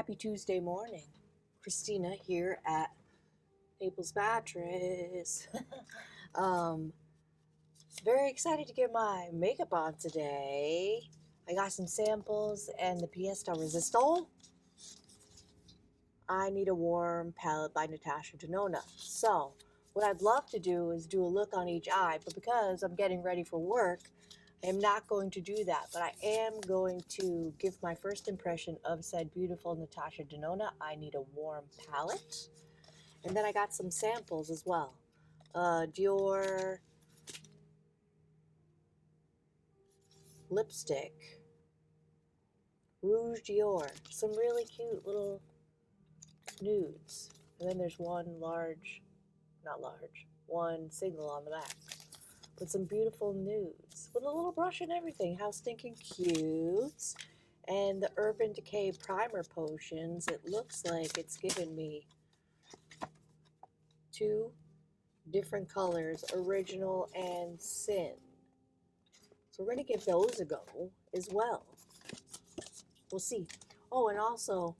Happy Tuesday morning. Christina here at Naples Mattress. um, Very excited to get my makeup on today. I got some samples and the pièce de résistance. I Need a Warm palette by Natasha Denona. So, what I'd love to do is do a look on each eye, but because I'm getting ready for work, I am not going to do that, but I am going to give my first impression of said beautiful Natasha Denona I Need a Warm palette. And then I got some samples as well. Dior lipstick, Rouge Dior, some really cute little nudes. And then there's one one single on the back. With some beautiful nudes with a little brush and everything. How stinking cute. And the Urban Decay primer potions, it looks like it's given me two different colors, original and sin. So we're going to give those a go as well. We'll see. Oh, and also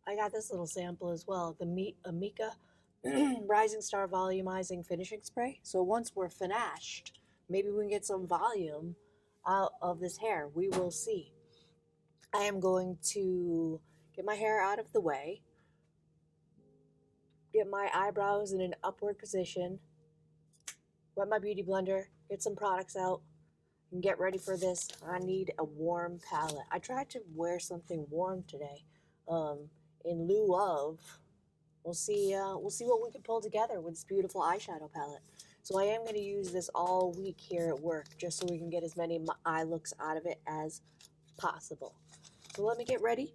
I got this little sample as well, the Amika Rising Star Volumizing Finishing Spray. So once we're finished, maybe we can get some volume out of this hair. We will see. I am going to get my hair out of the way, get my eyebrows in an upward position, wet my beauty blender, get some products out, and get ready for this. I need a warm palette. I tried to wear something warm today, in lieu of. We'll see what we can pull together with this beautiful eyeshadow palette. So I am going to use this all week here at work, just so we can get as many eye looks out of it as possible. So let me get ready,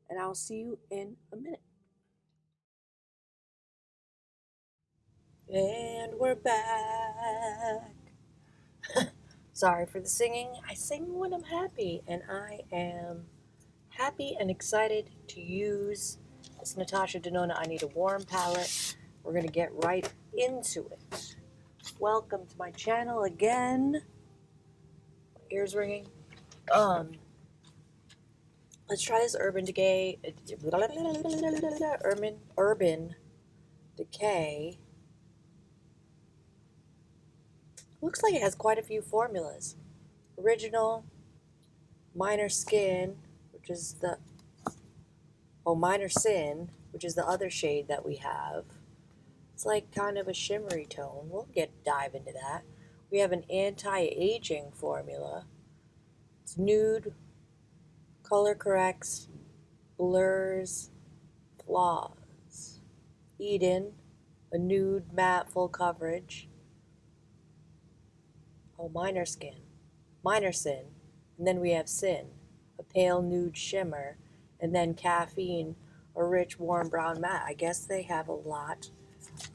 and I'll see you in a minute. And we're back. Sorry for the singing. I sing when I'm happy, and I am happy and excited to use this Natasha Denona I Need a Warm palette. We're going to get right into it. Welcome to my channel again. Ears ringing. Let's try this Urban Decay. Urban Decay. Looks like it has quite a few formulas. Original, Minor Skin, which is the Minor Sin, which is the other shade that we have. It's like kind of a shimmery tone. We'll dive into that. We have an anti-aging formula. It's nude, color corrects, blurs, flaws. Eden, a nude matte full coverage. Minor Skin, Minor Sin, and then we have Sin, a pale nude shimmer, and then Caffeine, a rich warm brown matte. I guess they have a lot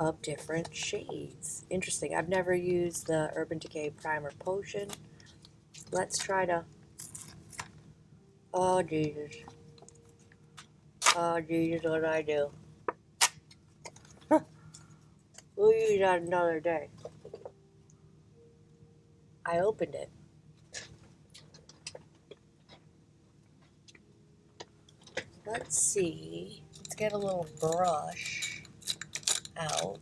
of different shades. Interesting. I've never used the Urban Decay Primer Potion. Let's try to... Oh, Jesus. Oh, Jesus, what did I do? We'll use that another day. I opened it. Let's see. Let's get a little brush out.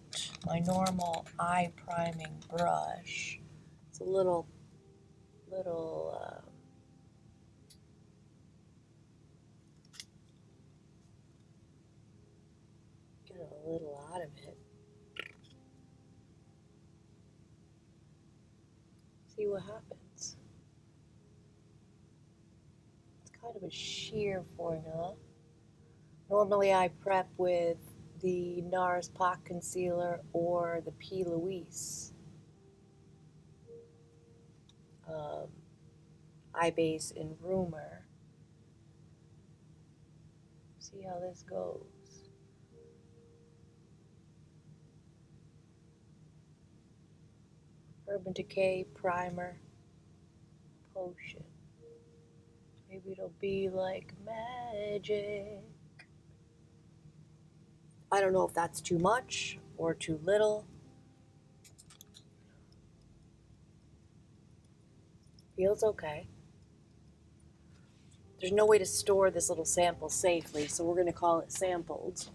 My normal eye priming brush. It's a little get a little out of it. See what happens. It's kind of a sheer formula. Normally I prep with the NARS Pot Concealer or the P. Louise eye base in Rumor. See how this goes. Urban Decay Primer Potion. Maybe it'll be like magic. I don't know if that's too much or too little. Feels okay. there's no way to store this little sample safely, so we're going to call it sampled.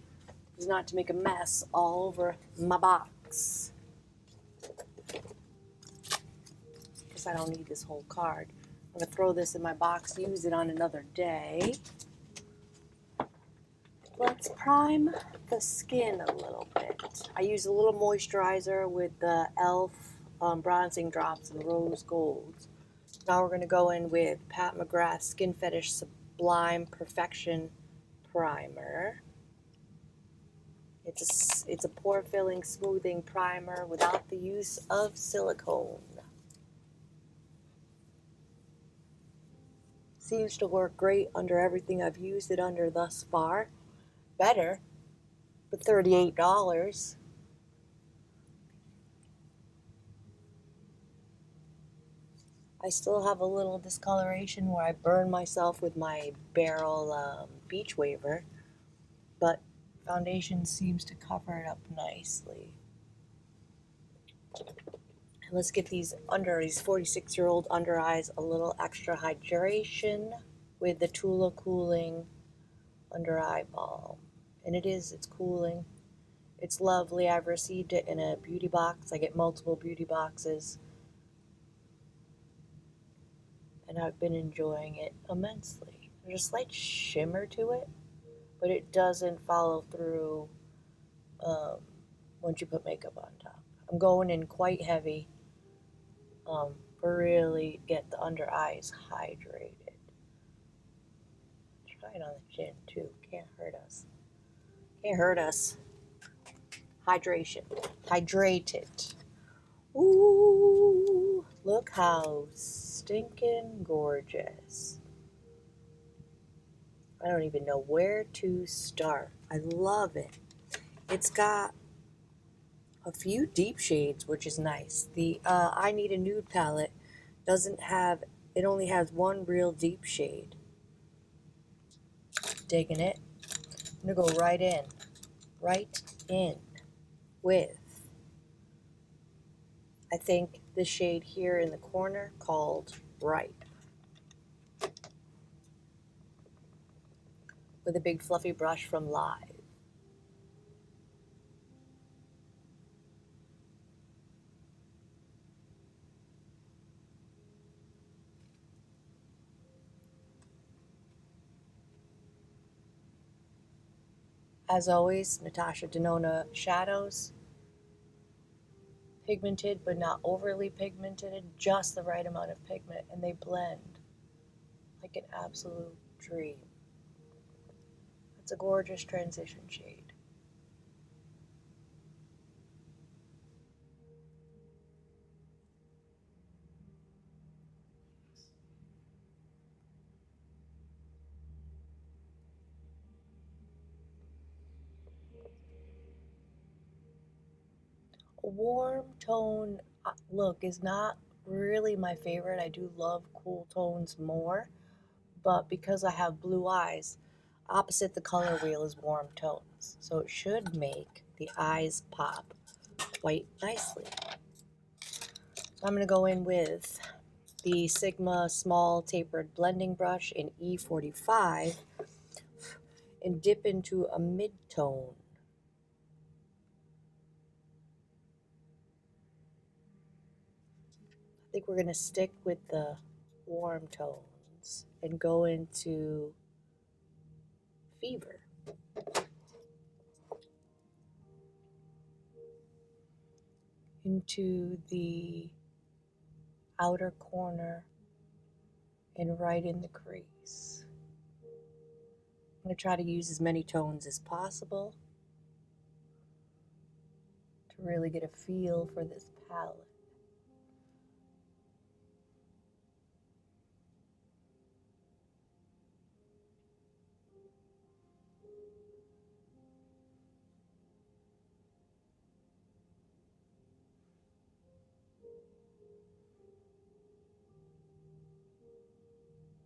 It's not to make a mess all over my box. Guess I don't need this whole card. I'm going to throw this in my box, use it on another day. Let's prime the skin a little bit. I use a little moisturizer with the e.l.f. Bronzing Drops in Rose Gold. Now we're going to go in with Pat McGrath's Skin Fetish Sublime Perfection Primer. It's a pore-filling, smoothing primer without the use of silicone. Seems to work great under everything I've used it under thus far. Better, for $38. I still have a little discoloration where I burn myself with my Barrel Beach Waver, but foundation seems to cover it up nicely. And let's get these 46-year-old under eyes a little extra hydration with the Tula Cooling Under Eye Balm. And it's cooling. It's lovely. I've received it in a beauty box. I get multiple beauty boxes. And I've been enjoying it immensely. There's a slight shimmer to it, but it doesn't follow through once you put makeup on top. I'm going in quite heavy for really get the under eyes hydrated. Try it on the chin too. Can't hurt us. Can't hurt us. Hydration. Hydrated. Ooh, look how stinking gorgeous. I don't even know where to start. I love it. It's got a few deep shades, which is nice. The I Need a Nude palette it only has one real deep shade. Digging it. I'm going to go right in with, I think, the shade here in the corner called Ripe. With a big fluffy brush from Live. As always, Natasha Denona shadows. Pigmented, but not overly pigmented. Just the right amount of pigment, and they blend like an absolute dream. It's a gorgeous transition shade. A warm tone look is not really my favorite. I do love cool tones more, but because I have blue eyes, opposite the color wheel is warm tones. So it should make the eyes pop quite nicely. So I'm going to go in with the Sigma Small Tapered Blending Brush in E45 and dip into a mid-tone. I think we're going to stick with the warm tones and go into Fever. Into the outer corner and right in the crease. I'm going to try to use as many tones as possible to really get a feel for this palette.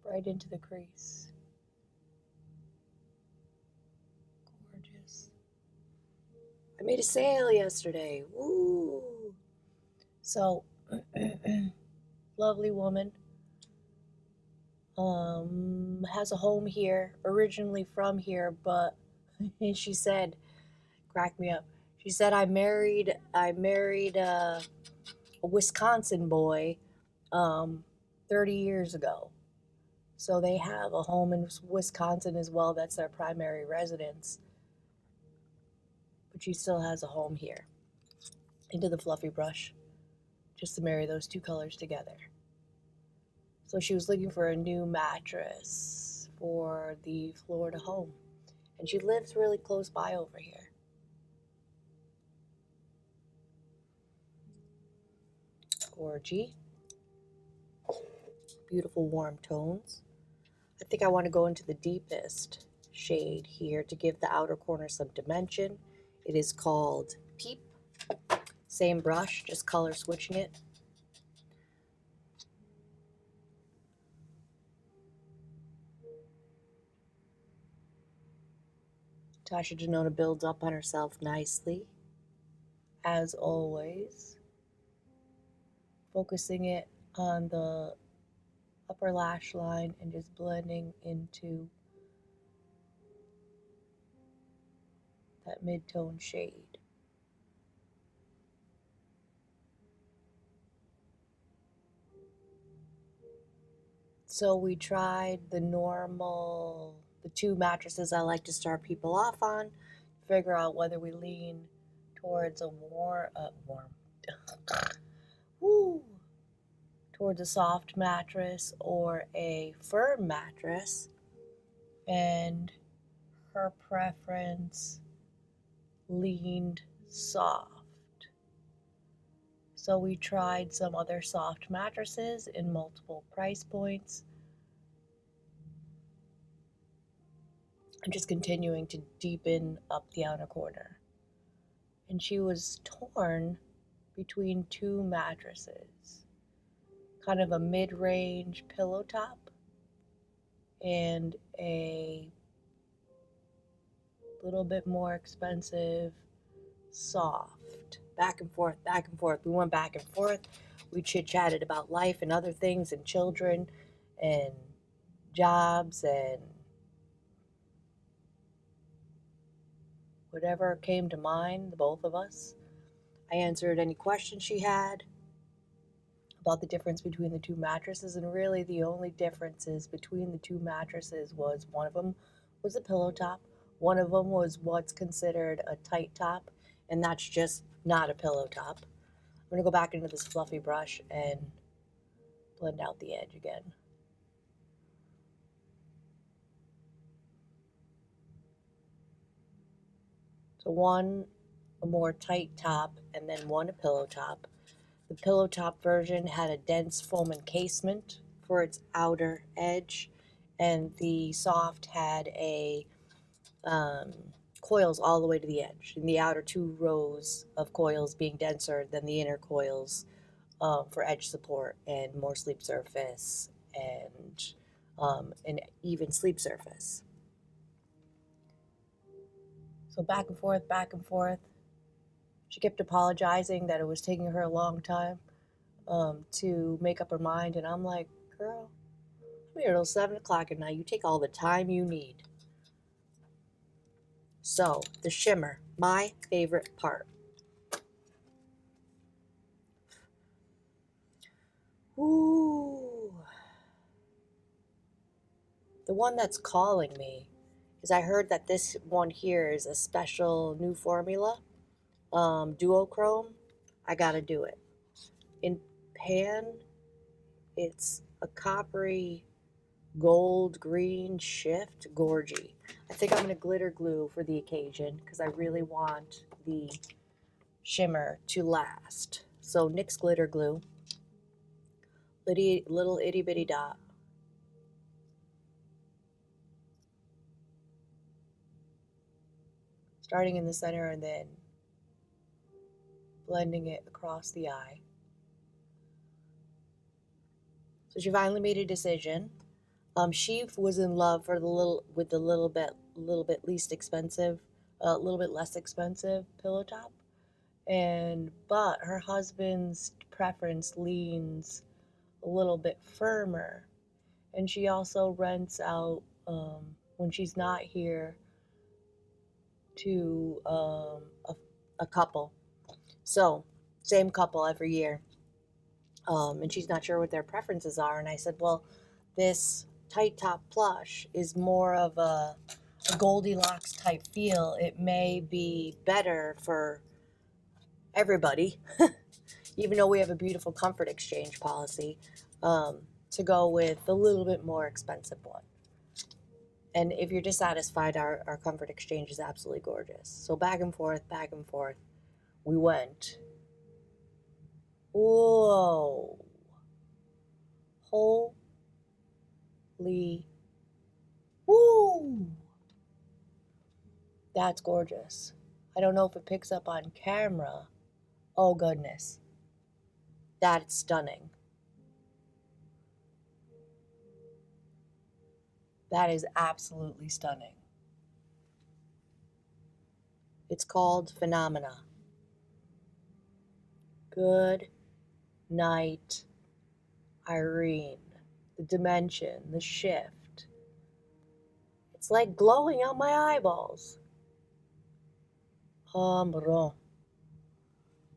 Right into the crease. Gorgeous. I made a sale yesterday. Woo! So, lovely woman has a home here, originally from here, but she said, crack me up. She said I married a Wisconsin boy 30 years ago. So they have a home in Wisconsin as well. That's their primary residence. But she still has a home here. Into the fluffy brush, just to marry those two colors together. So she was looking for a new mattress for the Florida home. And she lives really close by over here. Orgy. Beautiful warm tones. I think I want to go into the deepest shade here to give the outer corner some dimension. It is called Peep. Same brush, just color switching it. Natasha Denona builds up on herself nicely, as always. Focusing it on the upper lash line and just blending into that mid-tone shade. So we tried the two mattresses I like to start people off on, figure out whether we lean towards a towards a soft mattress or a firm mattress, and her preference leaned soft. So we tried some other soft mattresses in multiple price points. I'm just continuing to deepen up the outer corner. And she was torn between two mattresses, kind of a mid-range pillow top and a little bit more expensive soft. Back and forth, back and forth. We went back and forth. We chit-chatted about life and other things and children and jobs and whatever came to mind, the both of us. I answered any questions she had about the difference between the two mattresses, and really the only differences between the two mattresses was one of them was a pillow top, one of them was what's considered a tight top, and that's just not a pillow top. I'm going to go back into this fluffy brush and blend out the edge again. So one a more tight top and then one a pillow top. The pillow top version had a dense foam encasement for its outer edge, and the soft had a coils all the way to the edge, and the outer two rows of coils being denser than the inner coils for edge support and more sleep surface and an even sleep surface. So back and forth, back and forth. She kept apologizing that it was taking her a long time to make up her mind, and I'm like, girl, I'm here till 7 o'clock at night. You take all the time you need. So, the shimmer, my favorite part. Ooh. The one that's calling me is I heard that this one here is a special new formula, duochrome. I gotta do it. In pan, it's a coppery gold green shift gorgy. I think I'm gonna glitter glue for the occasion because I really want the shimmer to last. So NYX glitter glue, little itty bitty dot. Starting in the center and then blending it across the eye. So she finally made a decision. She was in love for with the little bit least expensive, a little bit less expensive pillow top, but her husband's preference leans a little bit firmer, And she also rents out, when she's not here, to a couple. So, same couple every year. And she's not sure what their preferences are. And I said, well, this tight top plush is more of a Goldilocks type feel. It may be better for everybody, even though we have a beautiful comfort exchange policy, to go with a little bit more expensive one. And if you're dissatisfied, our comfort exchange is absolutely gorgeous. So back and forth, we went. Whoa. Holy. Woo. That's gorgeous. I don't know if it picks up on camera. Oh, goodness. That's stunning. That is absolutely stunning. It's called Phenomena. Good night, Irene. The dimension, the shift. It's like glowing out my eyeballs. Bro.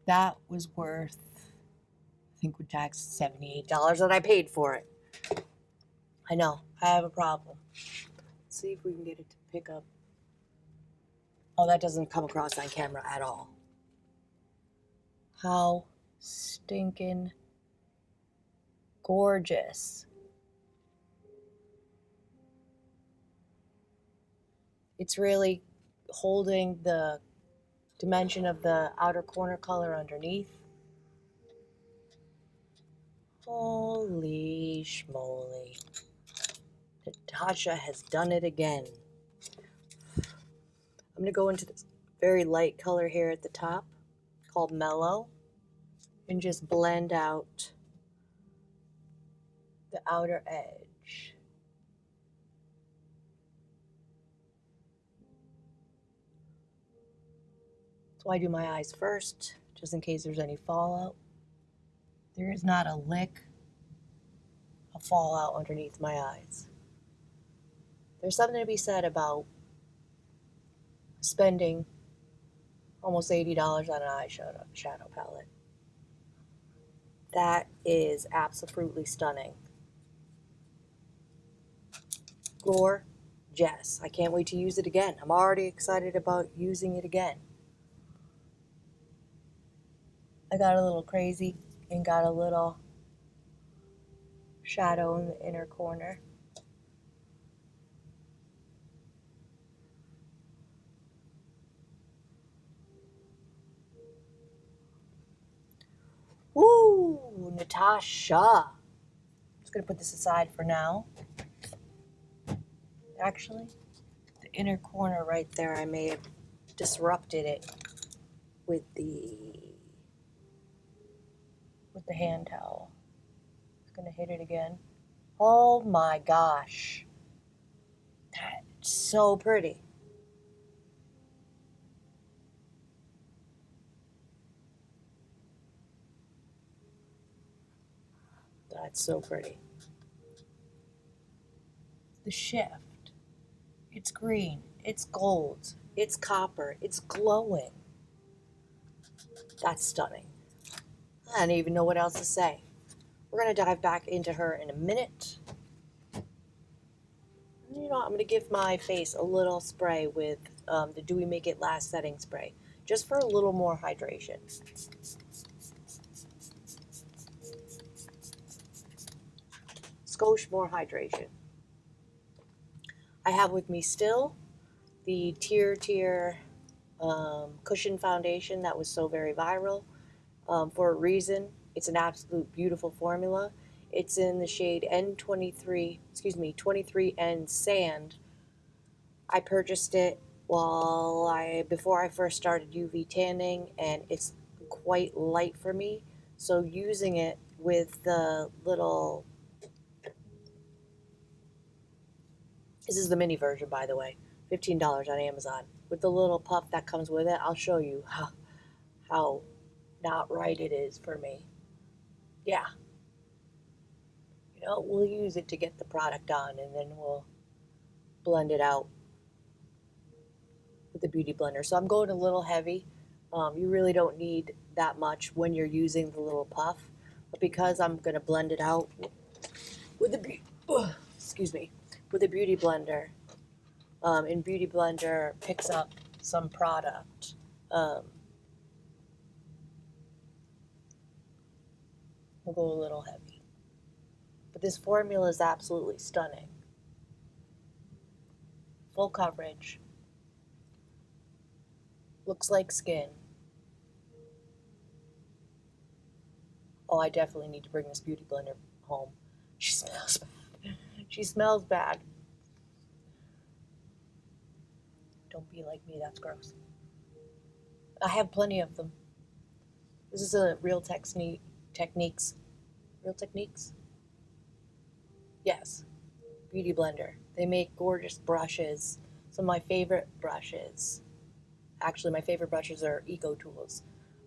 That was worth, I think with tax, $78 that I paid for it. I know, I have a problem. Let's see if we can get it to pick up. Oh, that doesn't come across on camera at all. How stinking gorgeous. It's really holding the dimension of the outer corner color underneath. Holy schmoly. Natasha has done it again. I'm going to go into this very light color here at the top called Mellow and just blend out the outer edge. That's why I do my eyes first, just in case there's any fallout. There is not a lick of fallout underneath my eyes. There's something to be said about spending almost $80 on an eyeshadow palette. That is absolutely stunning. Gorgeous. I can't wait to use it again. I'm already excited about using it again. I got a little crazy and got a little shadow in the inner corner. Woo! Natasha! I'm just going to put this aside for now. Actually, the inner corner right there, I may have disrupted it with the hand towel. Just going to hit it again. Oh my gosh. That's so pretty. That's so pretty. The shift. It's green. It's gold. It's copper. It's glowing. That's stunning. I don't even know what else to say. We're going to dive back into her in a minute. You know, I'm going to give my face a little spray with the Do We Make It Last setting spray, just for a little more hydration. Skosh more hydration. I have with me still the Tier Cushion Foundation that was so very viral for a reason. It's an absolute beautiful formula. It's in the shade N23, 23N Sand. I purchased it before I first started UV tanning, and it's quite light for me. So using it with the little, this is the mini version, by the way, $15 on Amazon. With the little puff that comes with it, I'll show you how not right it is for me. Yeah. You know, we'll use it to get the product on, and then we'll blend it out with the Beauty Blender. So I'm going a little heavy. You really don't need that much when you're using the little puff, but because I'm going to blend it out with the excuse me, with a Beauty Blender, and Beauty Blender picks up some product. We'll go a little heavy. But this formula is absolutely stunning. Full coverage. Looks like skin. Oh, I definitely need to bring this Beauty Blender home. She smells bad. She smells bad. Don't be like me, that's gross. I have plenty of them. This is a Real Techniques. Real Techniques? Yes. Beauty Blender. They make gorgeous brushes. Some of my favorite brushes. Actually, my favorite brushes are Eco Tools.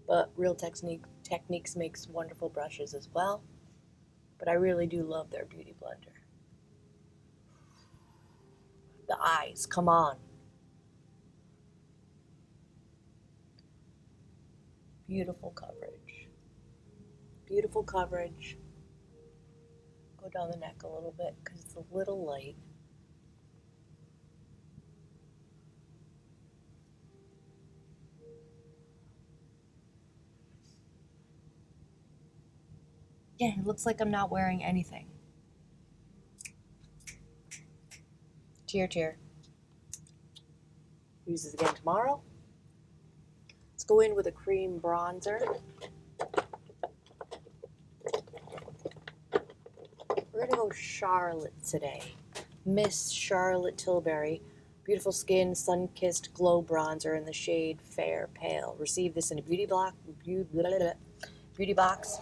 But Real Techniques makes wonderful brushes as well. But I really do love their Beauty Blender. The eyes, come on. Beautiful coverage. Beautiful coverage. Go down the neck a little bit because it's a little light. Yeah, it looks like I'm not wearing anything. Tear. Use this again tomorrow. Let's go in with a cream bronzer. We're going to go Charlotte today. Miss Charlotte Tilbury. Beautiful skin, sun-kissed glow bronzer in the shade Fair Pale. Received this in a beauty box.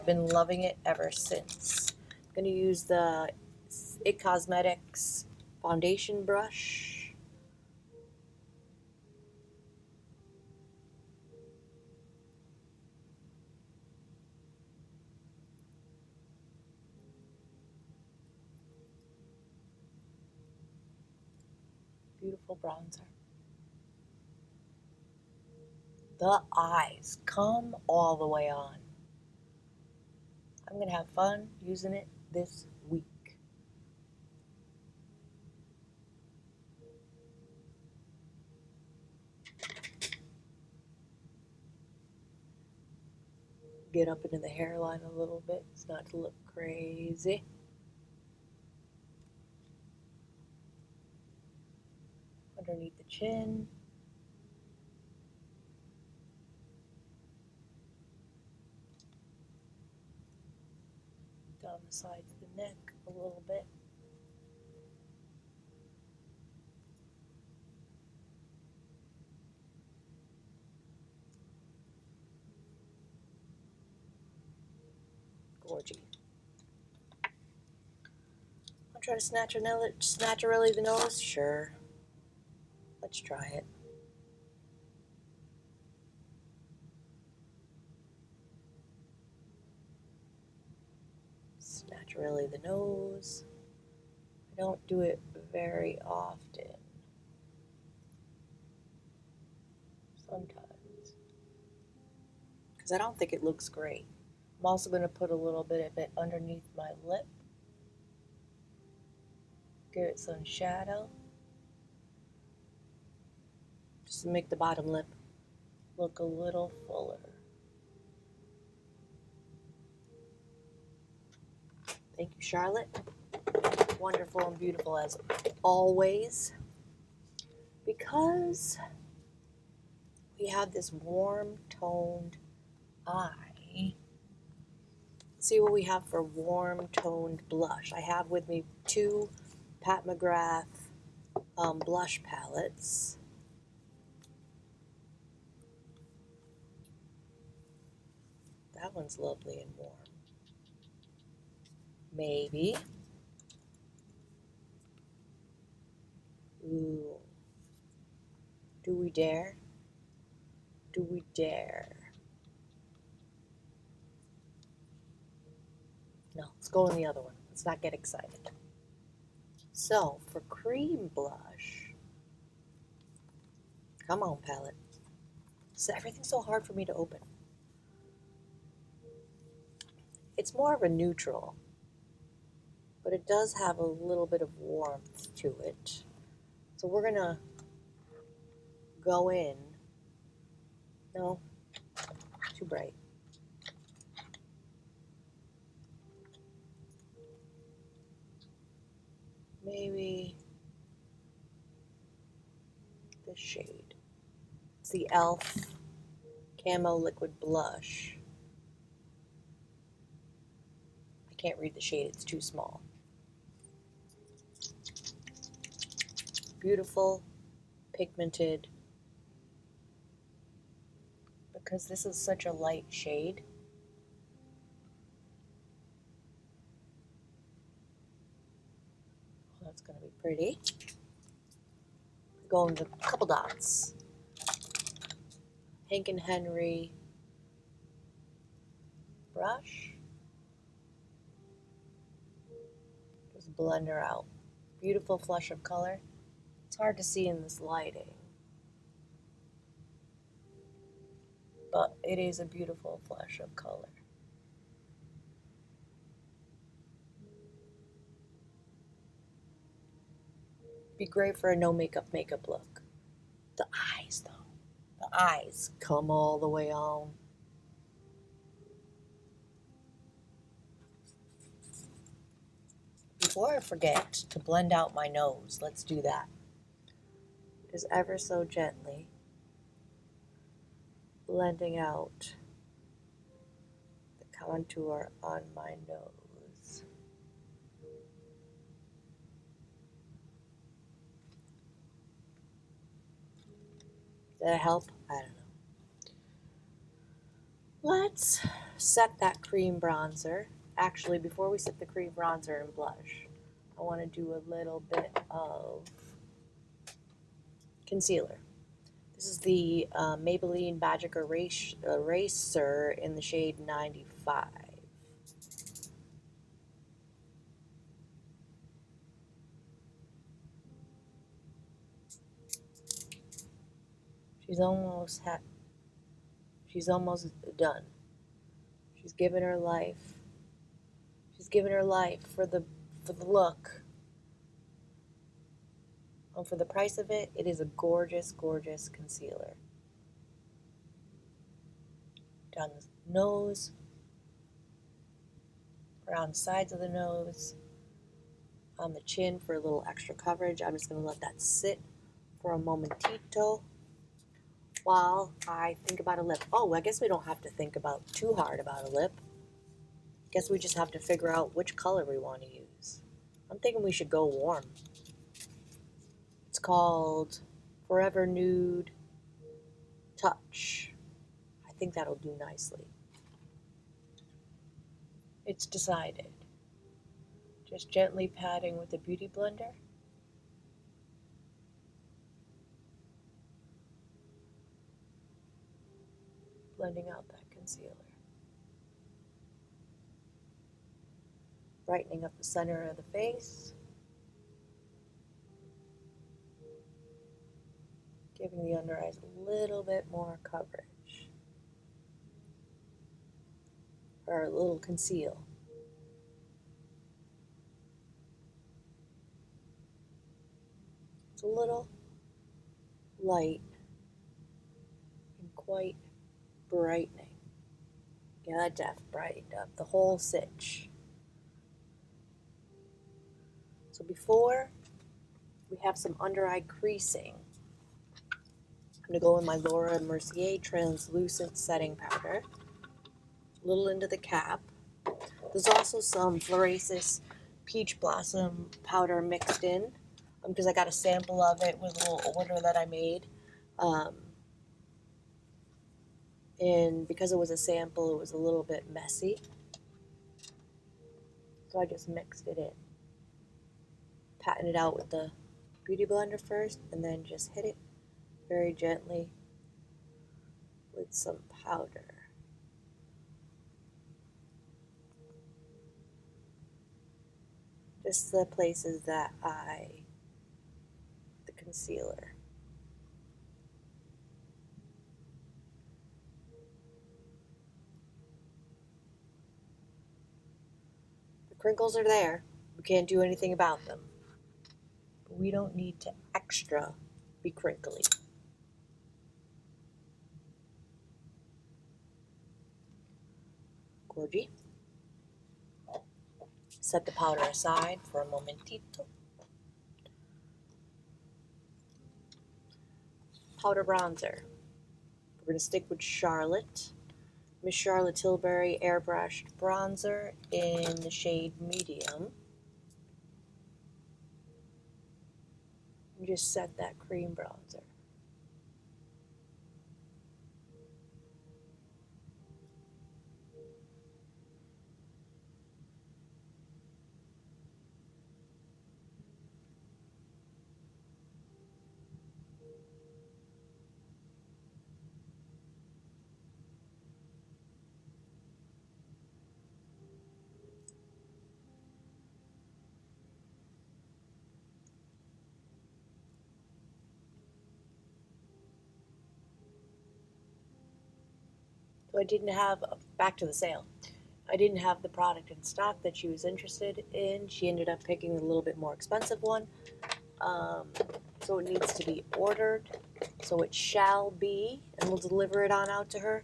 Been loving it ever since. I'm going to use the Zeesea Cosmetics foundation brush. Beautiful bronzer. The eyes come all the way on. I'm going to have fun using it this week. Get up into the hairline a little bit. It's not to look crazy. Underneath the chin. Down the sides of the neck a little bit. Gorgy. I'll try to snatch a really the nose? Sure. Let's try it. Snatch really the nose. I don't do it very often. Sometimes. Because I don't think it looks great. I'm also going to put a little bit of it underneath my lip. Give it some shadow. Just to make the bottom lip look a little fuller. Thank you, Charlotte. Wonderful and beautiful as always. Because we have this warm-toned eye. Let's see what we have for warm-toned blush. I have with me two Pat McGrath blush palettes. That one's lovely and warm. Maybe. Ooh. Do we dare? Do we dare? No, let's go in the other one. Let's not get excited. So, for cream blush, come on, palette. So everything's so hard for me to open. It's more of a neutral, but it does have a little bit of warmth to it. So we're gonna go in. No, too bright. Maybe this shade. It's the e.l.f. Camo Liquid Blush. I can't read the shade, it's too small. Beautiful, pigmented. Because this is such a light shade, that's going to be pretty. Go into a couple dots. Hank and Henry brush. Just blend her out. Beautiful flush of color. It's hard to see in this lighting, but it is a beautiful flush of color. Be great for a no makeup look. The eyes though. The eyes come all the way on. Before I forget to blend out my nose, let's do that. Just ever so gently blending out the contour on my nose. Did that help? I don't know. Let's set that cream bronzer. Actually, before we set the cream bronzer and blush, I want to do a little bit of concealer. This is the Maybelline Magic Eraser in the shade 95. She's almost done. She's given her life. She's given her life for the look. And for the price of it, it is a gorgeous, gorgeous concealer. Down the nose, around the sides of the nose, on the chin for a little extra coverage. I'm just going to let that sit for a momentito while I think about a lip. Oh, I guess we don't have to think about too hard about a lip. Guess we just have to figure out which color we want to use. I'm thinking we should go warm. It's called Forever Nude Touch. I think that'll do nicely. It's decided. Just gently patting with a beauty blender. Blending out that concealer. Brightening up the center of the face. Giving the under eyes a little bit more coverage. Or a little conceal. It's a little light and quite brightening. Yeah, that def brightened up the whole sitch. So before we have some under eye creasing, I'm going to go in my Laura Mercier translucent setting powder, a little into the cap. There's also some Florasis peach blossom powder mixed in, because I got a sample of it with a little order that I made. And because it was a sample, it was a little bit messy. So I just mixed it in. Patting it out with the beauty blender first, and then just hit it very gently with some powder. Just the places that the concealer. The crinkles are there. We can't do anything about them. But we don't need to extra be crinkly. Gorgy. Set the powder aside for a momentito. Powder bronzer. We're going to stick with Charlotte. Miss Charlotte Tilbury Airbrushed Bronzer in the shade Medium. And just set that cream bronzer. So I didn't have, back to the sale, I didn't have the product in stock that she was interested in. She ended up picking a little bit more expensive one. So it needs to be ordered. So it shall be, and we'll deliver it on out to her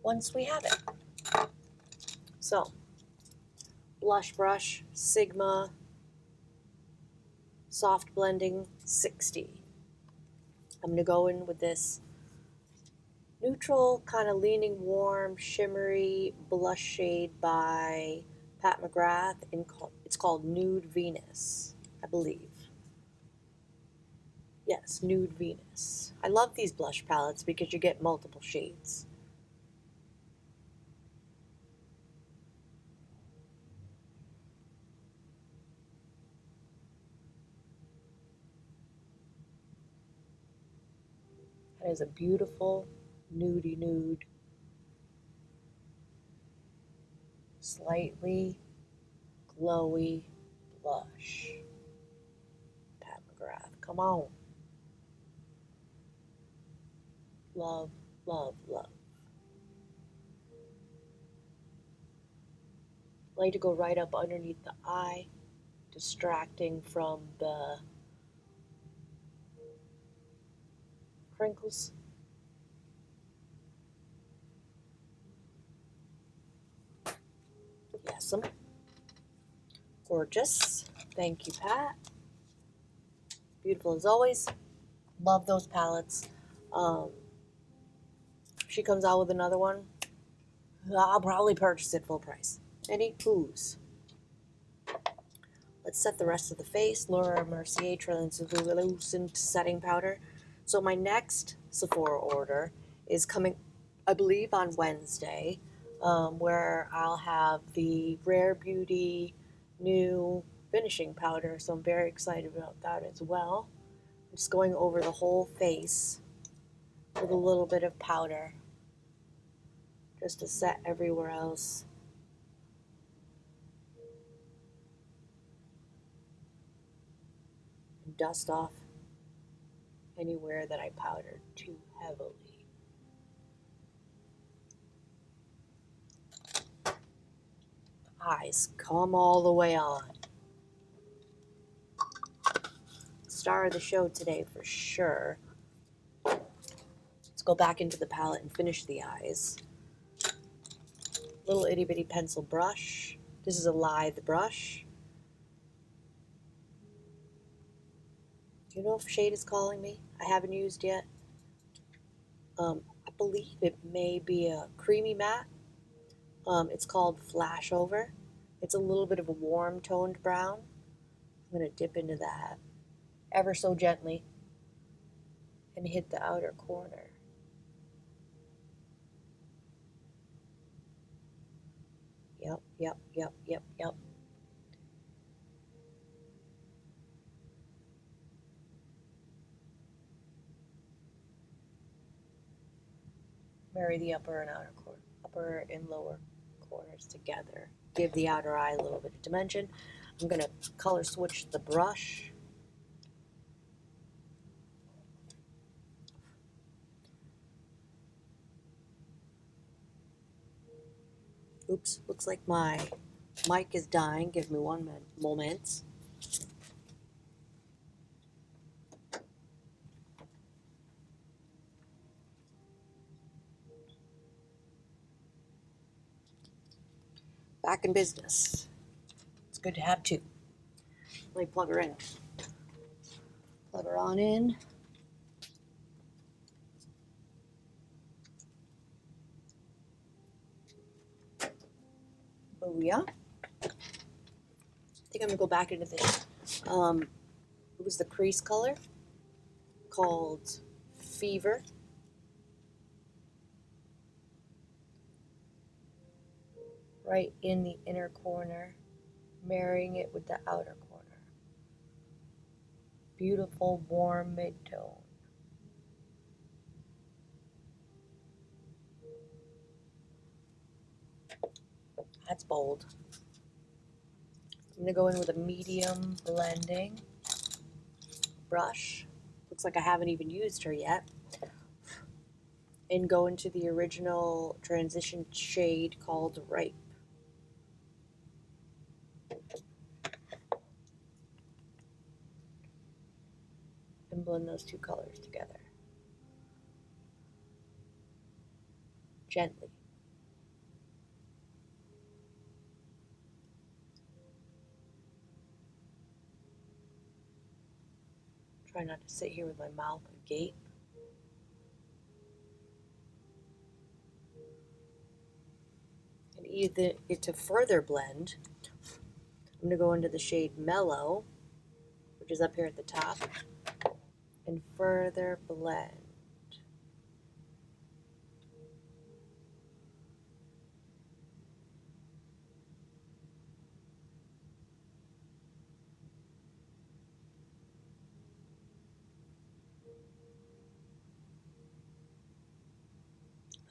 once we have it. So, blush brush, Sigma, soft blending 60. I'm going to go in with this neutral, kind of leaning warm, shimmery blush shade by Pat McGrath. It's called Nude Venus, I believe. Yes, Nude Venus. I love these blush palettes because you get multiple shades. That is a beautiful nudie nude. Slightly glowy blush. Pat McGrath, come on. Love, love, love. Like to go right up underneath the eye, distracting from the crinkles. Yes, gorgeous. Thank you, Pat. Beautiful as always. Love those palettes. She comes out with another one, I'll probably purchase it full price. Any who's. Let's set the rest of the face. Laura Mercier Translucent Setting Powder. So my next Sephora order is coming, I believe, on Wednesday, where I'll have the Rare Beauty new finishing powder. So I'm very excited about that as well. I'm just going over the whole face with a little bit of powder just to set everywhere else. And dust off anywhere that I powdered too heavily. Eyes come all the way on. Star of the show today for sure. Let's go back into the palette and finish the eyes. Little itty bitty pencil brush. This is a lithe brush. Do you know if shade is calling me? I haven't used yet. I believe it may be a creamy matte. It's called Flashover. It's a little bit of a warm toned brown. I'm going to dip into that ever so gently and hit the outer corner. Yep. Marry the upper and outer upper and lower corners together. Give the outer eye a little bit of dimension. I'm going to color switch the brush. Oops, looks like my mic is dying. Give me one moment. Back in business. It's good to have two. Let me plug her in. Plug her on in. Booyah. I think I'm going to go back into this. It was the crease color called Fever. Right in the inner corner, marrying it with the outer corner. Beautiful, warm mid-tone. That's bold. I'm going to go in with a medium blending brush. Looks like I haven't even used her yet. And go into the original transition shade called Ripe. And blend those two colors together. Gently. Try not to sit here with my mouth agape. And either to further blend, I'm going to go into the shade Mellow, which is up here at the top, and further blend.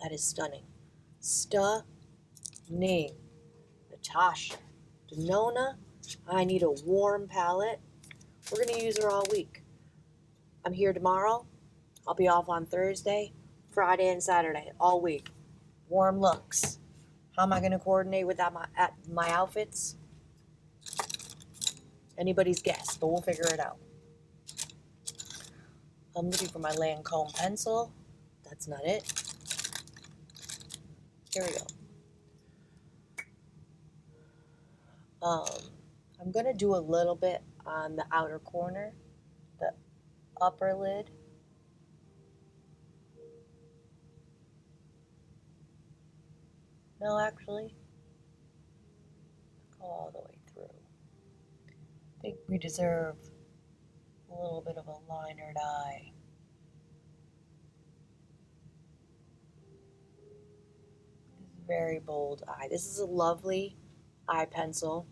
That is stunning. Stunning. Natasha. Denona. I need a warm palette. We're going to use her all week. I'm here tomorrow. I'll be off on Thursday, Friday, and Saturday, all week. Warm looks. How am I going to coordinate with that my outfits? Anybody's guess, but we'll figure it out. I'm looking for my Lancome pencil. That's not it. Here we go. I'm going to do a little bit on the outer corner, the upper lid. No, actually, go all the way through. I think we deserve a little bit of a linered eye. This is a very bold eye. This is a lovely eye pencil.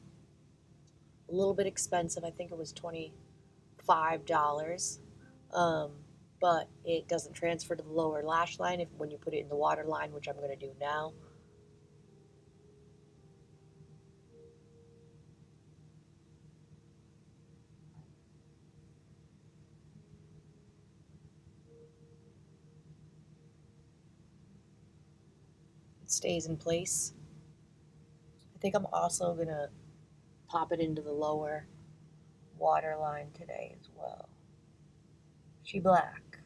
A little bit expensive. I think it was $25. But it doesn't transfer to the lower lash line when you put it in the water line, which I'm going to do now. It stays in place. I think I'm also going to pop it into the lower water line today as well. She black.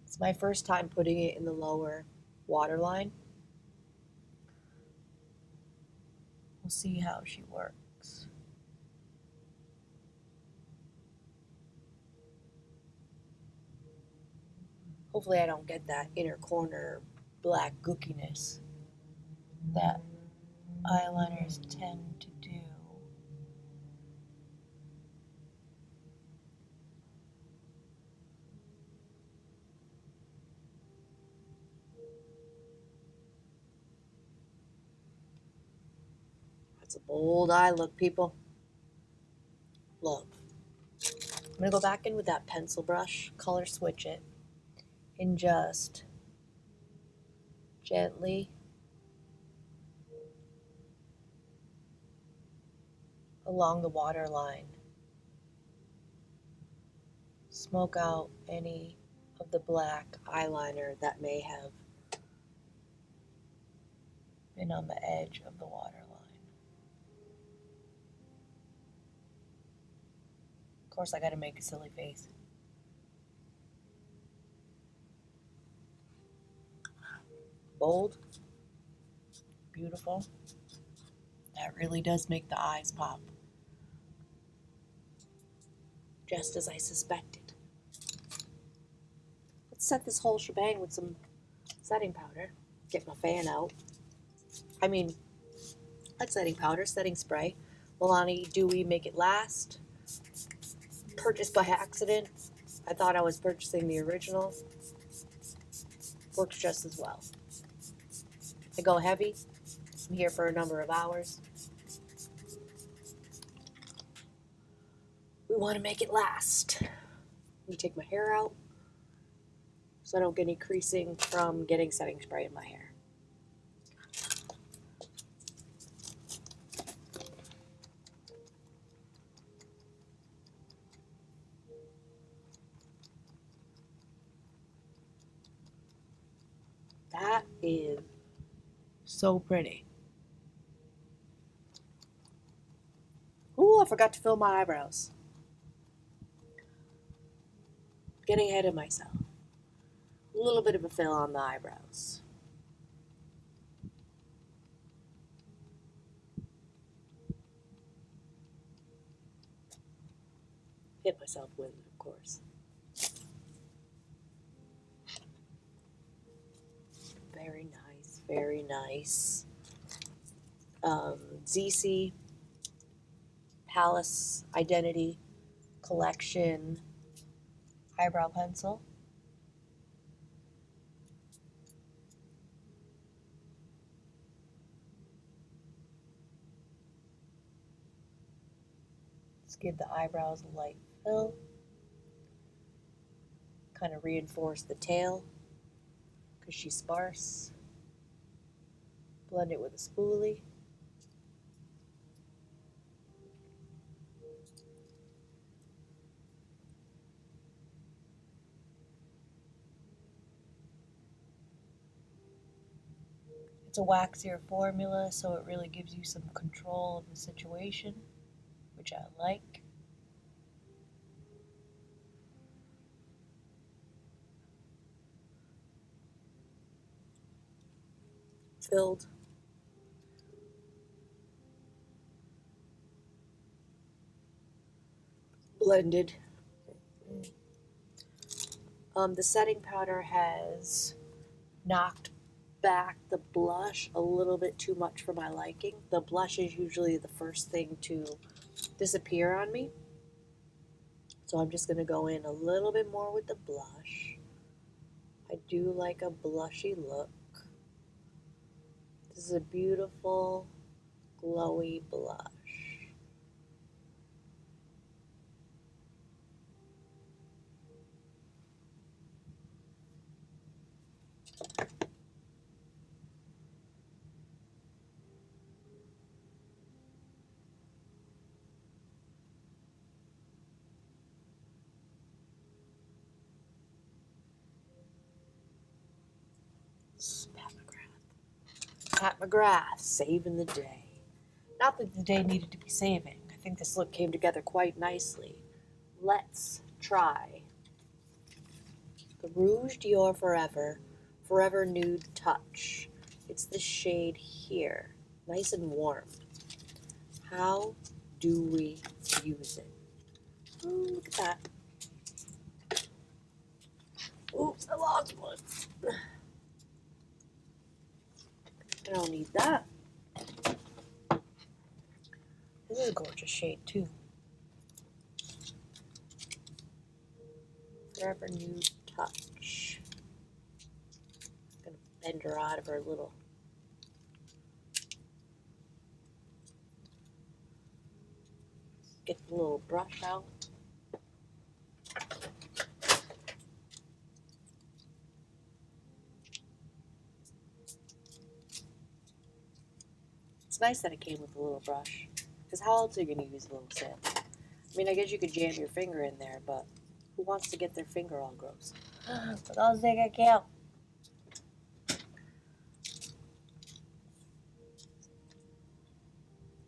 It's my first time putting it in the lower water line. We'll see how she works. Hopefully I don't get that inner corner black gookiness that eyeliners tend to do. That's a bold eye look, people. Love. I'm going to go back in with that pencil brush, color switch it, and just gently along the waterline. Smoke out any of the black eyeliner that may have been on the edge of the waterline. Of course, I gotta make a silly face. Bold, beautiful. That really does make the eyes pop. Just as I suspected. Let's set this whole shebang with some setting powder. Get my fan out. I mean, not setting powder, setting spray. Milani Dewy Make It Last. Purchased by accident. I thought I was purchasing the original. Works just as well. I go heavy. I'm here for a number of hours. We want to make it last. Let me take my hair out so I don't get any creasing from getting setting spray in my hair. That is so pretty. Ooh, I forgot to fill my eyebrows. Getting ahead of myself. A little bit of a fill on the eyebrows. Hit myself with it, of course. Very nice, very nice. Zeesea Palace Identity Collection eyebrow pencil. Let's give the eyebrows a light fill. Kind of reinforce the tail because she's sparse. Blend it with a spoolie. It's a waxier formula, so it really gives you some control of the situation, which I like. Filled. Blended. The setting powder has knocked back the blush a little bit too much for my liking. The blush is usually the first thing to disappear on me. So I'm just going to go in a little bit more with the blush. I do like a blushy look. This is a beautiful, glowy blush. Pat McGrath, saving the day. Not that the day needed to be saving. I think this look came together quite nicely. Let's try the Rouge Dior Forever Nude Touch. It's the shade here, nice and warm. How do we use it? Oh, look at that. Oops, I lost one. I don't need that. This is a gorgeous shade too. Forever Nude Touch. I'm gonna bend her out of her little. Get the little brush out. It's nice that it came with a little brush. Because how else are you going to use a little sand? I mean, I guess you could jam your finger in there, but who wants to get their finger all gross? But I'll take a count.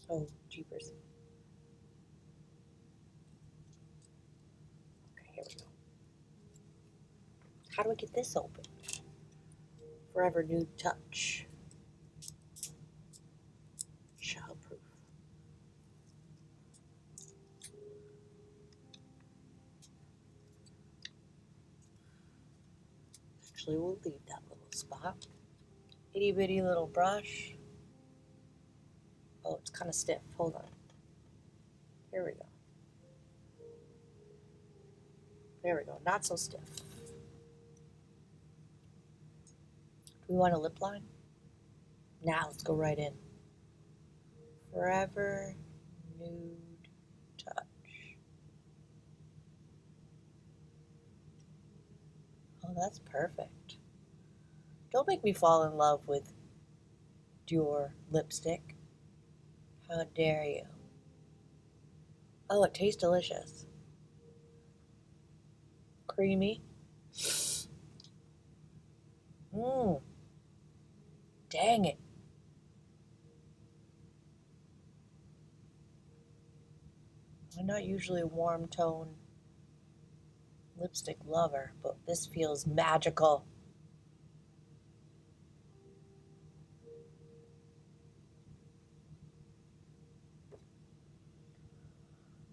Oh, jeepers. Okay, here we go. How do I get this open? Forever Nude Touch. Childproof. Actually, we'll leave that little spot. Itty bitty little brush. Oh, it's kind of stiff. Hold on. Here we go. There we go. Not so stiff. Do we want a lip line? Now let's go right in. Forever Nude Touch. Oh, that's perfect. Don't make me fall in love with Dior lipstick. How dare you? Oh, it tastes delicious. Creamy. Mmm. Dang it. I'm not usually a warm tone lipstick lover, but this feels magical.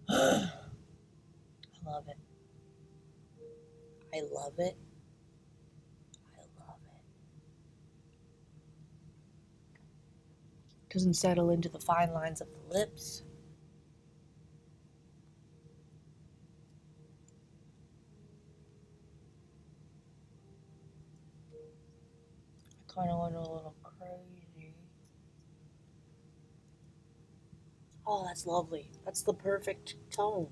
I love it. I love it. I love it. Doesn't settle into the fine lines of the lips. I kind of went a little crazy. Oh, that's lovely. That's the perfect tone.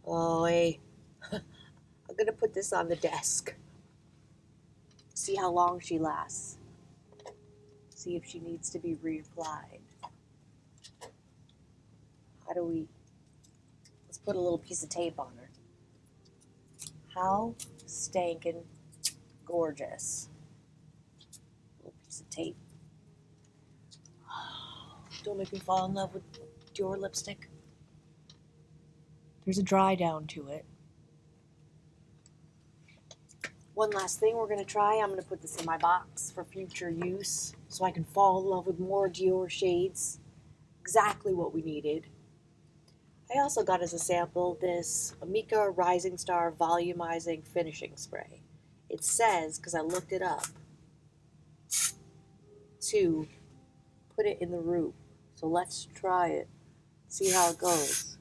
Oh, hey. I'm going to put this on the desk. See how long she lasts. See if she needs to be reapplied. How do we... Let's put a little piece of tape on her. How stankin' gorgeous. A little piece of tape. Don't make me fall in love with Dior lipstick. There's a dry down to it. One last thing we're going to try. I'm going to put this in my box for future use so I can fall in love with more Dior shades. Exactly what we needed. I also got as a sample this Amika Rising Star Volumizing Finishing Spray. It says, because I looked it up, to put it in the room. So let's try it. See how it goes.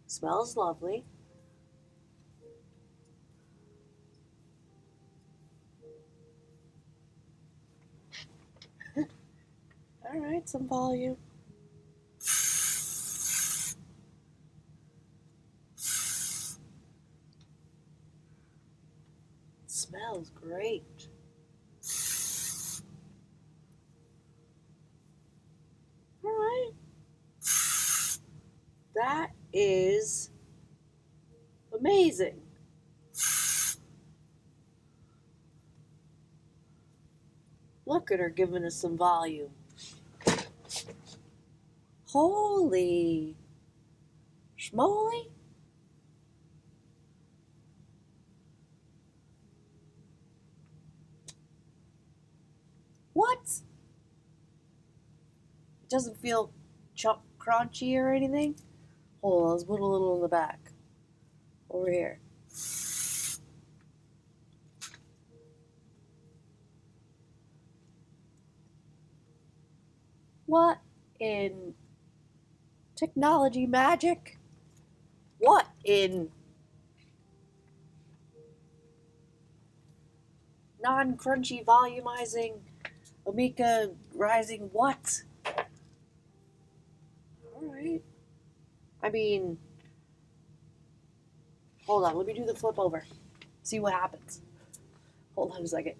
Smells lovely. All right, some volume. Smells great. All right. That is amazing. Look at her giving us some volume. Holy schmoly. What? It doesn't feel crunchy or anything? Hold on, let's put a little in the back. Over here. What in technology magic? What in non-crunchy volumizing Amika Rising what? Alright. I mean, hold on, let me do the flip over. See what happens. Hold on a second.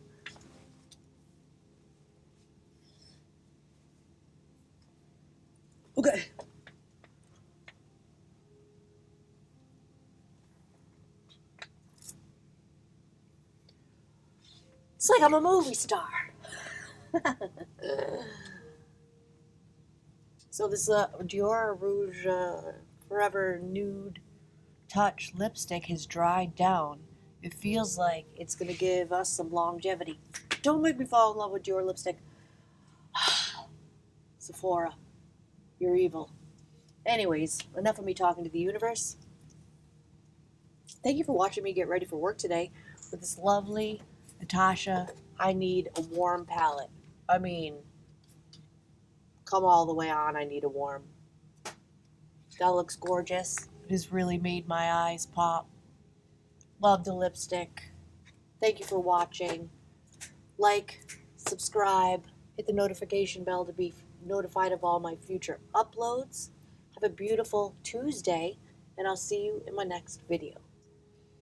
Okay. It's like I'm a movie star. So this Dior Rouge Forever Nude Touch lipstick has dried down. It feels like it's going to give us some longevity. Don't make me fall in love with Dior lipstick. Sephora, you're evil. Anyways, enough of me talking to the universe. Thank you for watching me get ready for work today with this lovely Natasha. I need a warm palette. I mean, come all the way on, I need a warm. That looks gorgeous. It has really made my eyes pop. Love the lipstick. Thank you for watching. Like, subscribe, hit the notification bell to be notified of all my future uploads. Have a beautiful Tuesday, and I'll see you in my next video.